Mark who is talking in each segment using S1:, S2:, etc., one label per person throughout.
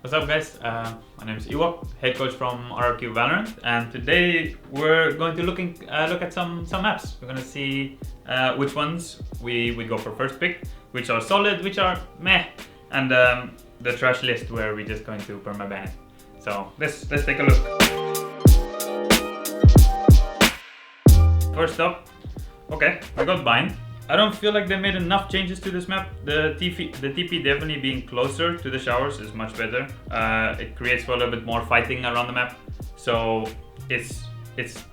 S1: What's up, guys? My name is Ewok, head coach from RRQ Valorant, and today we're going to look at some maps. We're going to see which ones we go for first pick, which are solid, which are meh, and the trash list where we're just going to permaban it. So let's take a look. First up, okay, we got bind. I don't feel like they made enough changes to this map. The TP definitely being closer to the showers is much better. It creates for a little bit more fighting around the map. So I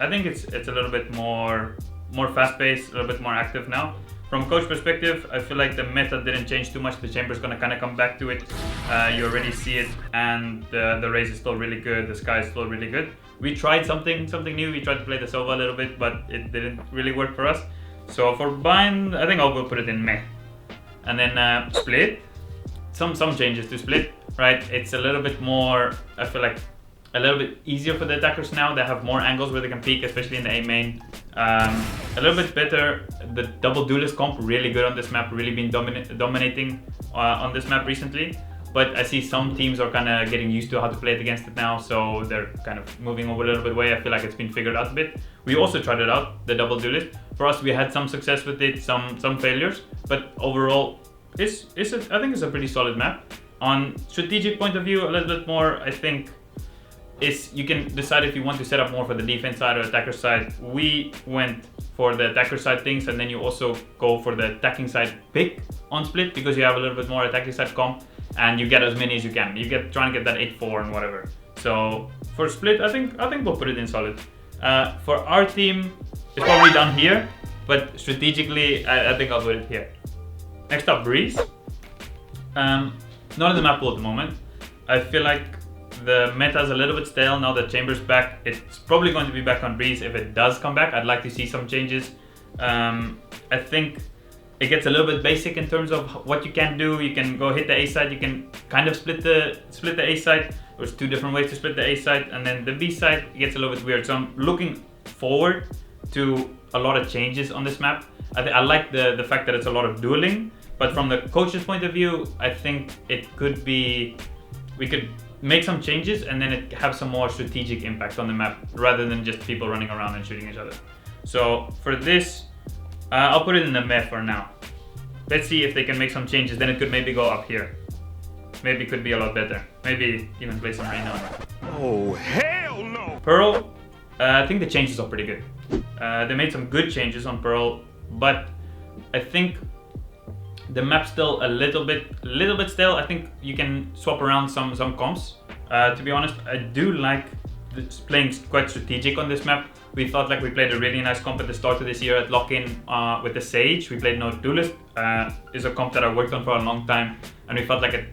S1: think it's a little bit more fast-paced, a little bit more active now. From a coach perspective, I feel like the meta didn't change too much. The chamber's gonna kind of come back to it. You already see it, and the raise is still really good. The sky is still really good. We tried something new. We tried to play the Sova a little bit, but it didn't really work for us. So for bind, I think I'll go put it in meh. And then split, some changes to split, right? It's a little bit more, I feel like, a little bit easier for the attackers now. They have more angles where they can peek, especially in the A main. A little bit better. The double duelist comp, really good on this map, really been dominating on this map recently. But I see some teams are kind of getting used to how to play it against it now, so they're kind of moving over a little bit away. I feel like it's been figured out a bit. We also tried it out, the double duelist. For us, we had some success with it, some failures, but overall, I think it's a pretty solid map. On strategic point of view, a little bit more, I think, is you can decide if you want to set up more for the defense side or attacker side. We went for the attacker side things, and then you also go for the attacking side pick on split because you have a little bit more attacking side comp. And you get as many as you can. You try and get that 8-4 and whatever. So for split, I think we'll put it in solid. For our team, it's probably down here, but strategically, I think I'll put it here. Next up, Breeze. Not in the map pool at the moment. I feel like the meta is a little bit stale now that Chamber's back. It's probably going to be back on Breeze. If it does come back, I'd like to see some changes. I think it gets a little bit basic in terms of what you can do. You can go hit the A side. You can kind of split the A side. There's two different ways to split the A side, and then the B side gets a little bit weird. So I'm looking forward to a lot of changes on this map. I like the fact that it's a lot of dueling, but from the coach's point of view, I think it could be we could make some changes and then it have some more strategic impact on the map rather than just people running around and shooting each other. So for this, I'll put it in the meh for now. Let's see if they can make some changes, then it could maybe go up here. Maybe it could be a lot better. Maybe even play some rain on it.
S2: Oh, hell no!
S1: Pearl, I think the changes are pretty good. They made some good changes on Pearl, but I think the map's still a little bit stale. I think you can swap around some comps. To be honest, I do like playing quite strategic on this map. We felt like we played a really nice comp at the start of this year at lock-in with the Sage. We played no duelist. Is a comp that I worked on for a long time, and we felt like it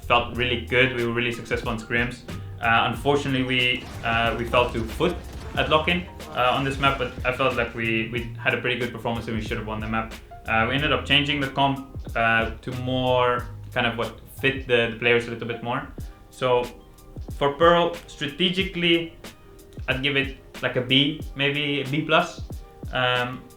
S1: felt really good. We were really successful in scrims. Unfortunately, we fell to foot at lock-in on this map, but I felt like we had a pretty good performance and we should have won the map. We ended up changing the comp to more kind of what fit the players a little bit more. So for Pearl, strategically, I'd give it like a B, maybe a B+.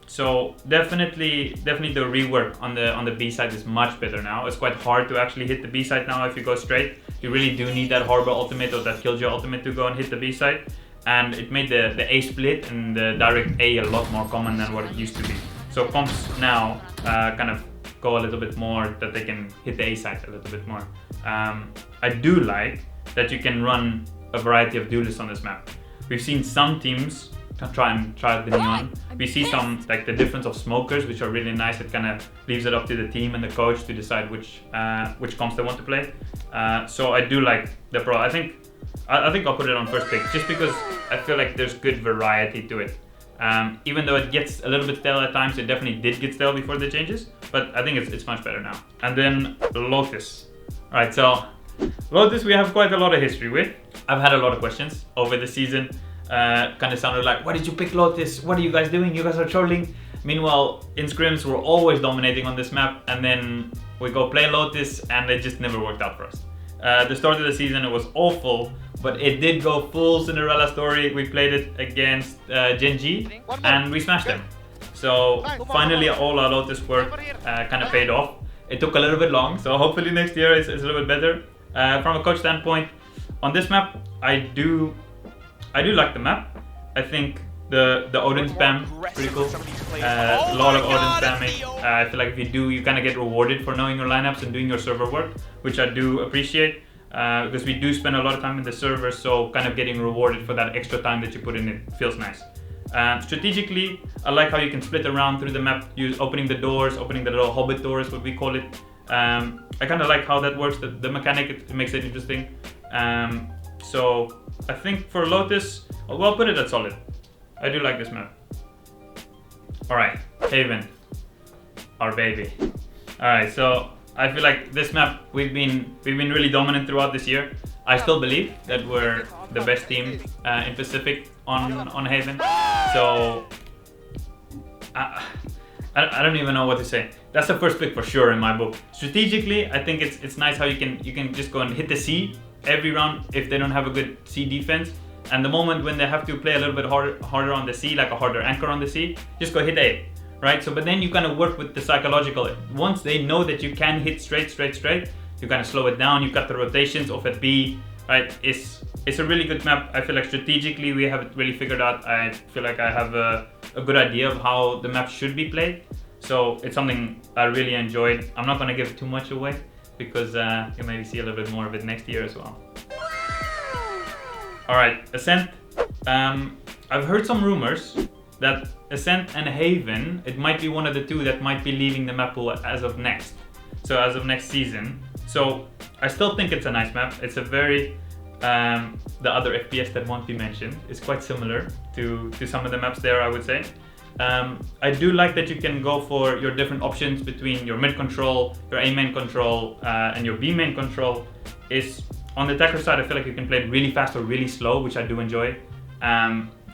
S1: So definitely the rework on the B side is much better now. It's quite hard to actually hit the B side now if you go straight. You really do need that Harbor ultimate or that Killjoy ultimate to go and hit the B side. And it made the A split and the direct A lot more common than what it used to be. So comps now kind of go a little bit more that they can hit the A side a little bit more. I do like that you can run a variety of duelists on this map. We've seen some teams try the neon. We see some like the difference of smokers, which are really nice. It kind of leaves it up to the team and the coach to decide which comps they want to play. So I do like the Pro. I think I'll put it on first pick just because I feel like there's good variety to it. Even though it gets a little bit stale at times, it definitely did get stale before the changes, but I think it's much better now. And then Lotus. All right, so Lotus we have quite a lot of history with. I've had a lot of questions over the season. Kind of sounded like, why did you pick Lotus? What are you guys doing? You guys are trolling. Meanwhile, in scrims, we're always dominating on this map, and then we go play Lotus, and it just never worked out for us. The start of the season, it was awful, but it did go full Cinderella story. We played it against Gen.G, and we smashed them. So finally, all our Lotus work kind of paid off. It took a little bit long, so hopefully next year it's a little bit better. From a coach standpoint, on this map, I do like the map. I think the Odin spam is pretty cool. A lot of Odin spamming. I feel like if you do, you kind of get rewarded for knowing your lineups and doing your server work, which I do appreciate. Because we do spend a lot of time in the server, so kind of getting rewarded for that extra time that you put in it feels nice. Strategically, I like how you can split around through the map, opening the doors, opening the little hobbit doors, what we call it. I kind of like how that works, the mechanic, it makes it interesting. So I think for Lotus, well, I'll put it at solid. I do like this map. Alright, Haven, our baby. Alright, so I feel like this map, we've been really dominant throughout this year. I still believe that we're the best team in Pacific on Haven. So I don't even know what to say. That's the first pick for sure in my book. Strategically, I think it's nice how you can just go and hit the C every round if they don't have a good C defense. And the moment when they have to play a little bit harder on the C, like a harder anchor on the C, just go hit A. Right, so but then you kind of work with the psychological. Once they know that you can hit straight, you kind of slow it down. You cut the rotations off at B. Right, it's a really good map. I feel like strategically we have it really figured out. I feel like I have a good idea of how the map should be played. So it's something I really enjoyed. I'm not going to give too much away because you'll maybe see a little bit more of it next year as well. All right, Ascent. I've heard some rumors that Ascent and Haven, it might be one of the two that might be leaving the map pool as of next season. So I still think it's a nice map. It's a very, the other FPS that won't be mentioned is quite similar to some of the maps there, I would say. I do like that you can go for your different options between your mid control, your A main control, and your B main control. Is on the attacker side, I feel like you can play it really fast or really slow, which I do enjoy.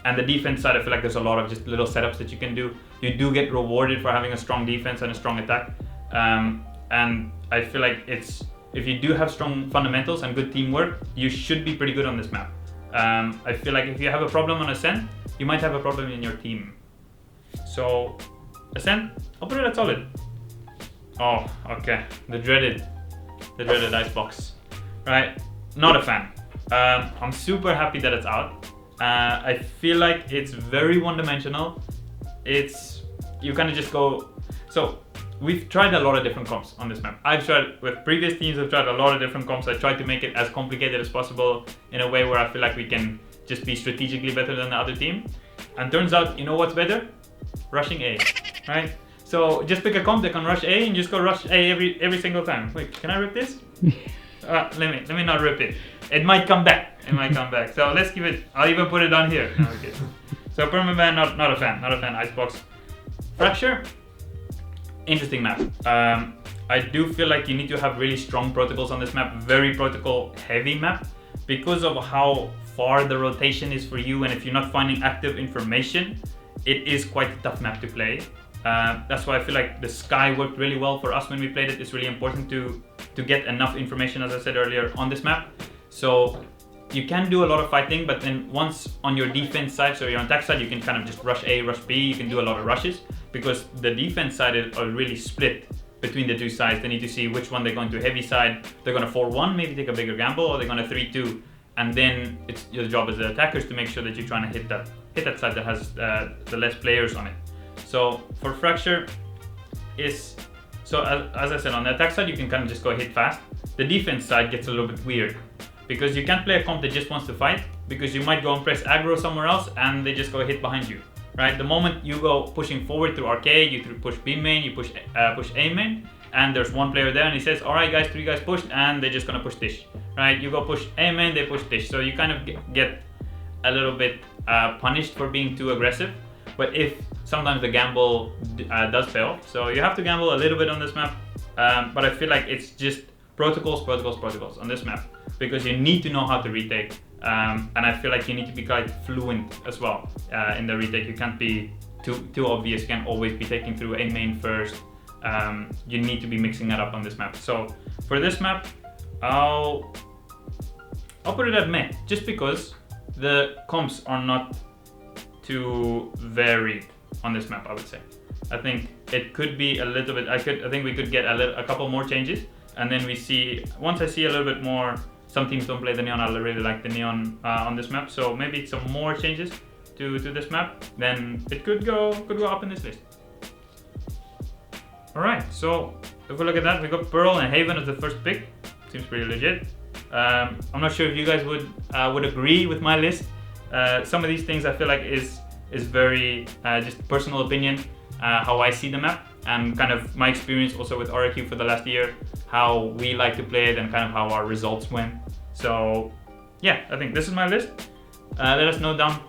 S1: And the defense side, I feel like there's a lot of just little setups that you can do. You do get rewarded for having a strong defense and a strong attack. And I feel like if you do have strong fundamentals and good teamwork, you should be pretty good on this map. I feel like if you have a problem on Ascent, you might have a problem in your team. So Ascent, I'll put it at solid. Oh, okay. The dreaded icebox. Right, not a fan. I'm super happy that it's out. I feel like it's very one-dimensional. You kind of just go. So we've tried a lot of different comps on this map. I've tried with previous teams. I've tried a lot of different comps. I tried to make it as complicated as possible in a way where I feel like we can just be strategically better than the other team. And turns out, you know what's better? Rushing A, right? So just pick a comp that can rush A and just go rush A every single time. Wait, can I rip this? Let me not rip it. It might come back. So let's give it. I'll even put it on here. No, okay. So permanent ban, not a fan. Icebox. Fracture. Interesting map. I do feel like you need to have really strong protocols on this map. Very protocol heavy map because of how far the rotation is for you, and if you're not finding active information, it is quite a tough map to play. That's why I feel like the sky worked really well for us when we played it. It's really important to get enough information, as I said earlier, on this map. So you can do a lot of fighting, but then once on your defense side, so your attack side, you can kind of just rush A, rush B. You can do a lot of rushes because the defense side are really split between the two sides. They need to see which one they're going to heavy side. They're going to 4-1, maybe take a bigger gamble, or they're going to 3-2. And then it's your job as the attackers to make sure that you're trying to hit that side that has the less players on it. So for Fracture, as I said, on the attack side, you can kind of just go hit fast. The defense side gets a little bit weird because you can't play a comp that just wants to fight, because you might go and press aggro somewhere else and they just go hit behind you, right? The moment you go pushing forward through RRQ, you push B main, you push A main, and there's one player there and he says, all right guys, 3 guys pushed, and they're just gonna push dish, right? You go push A main, they push dish. So you kind of get a little bit punished for being too aggressive. But if sometimes the gamble does pay off, so you have to gamble a little bit on this map. But I feel like it's just protocols on this map, because you need to know how to retake. And I feel like you need to be quite fluent as well in the retake. You can't be too obvious. You can't always be taking through A main first. You need to be mixing that up on this map. So for this map, I'll put it at meh, just because the comps are not too varied on this map. I would say. I think it could be a little bit. I think we could get a couple more changes And then we see, once I see a little bit more, some teams don't play the neon. I really like the neon on this map. So maybe some more changes to this map, then it could go up in this list. All right, so if we look at that, we got Pearl and Haven as the first pick. Seems pretty legit. I'm not sure if you guys would agree with my list. Some of these things I feel like is very just personal opinion, how I see the map, and kind of my experience also with RRQ for the last year, how we like to play it and kind of how our results went. So yeah, I think this is my list. Let us know down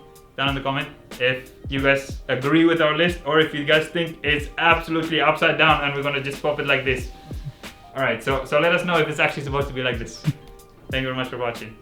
S1: in the comment if you guys agree with our list, or if you guys think it's absolutely upside down and we're gonna just pop it like this. All right, so let us know if it's actually supposed to be like this. Thank you very much for watching.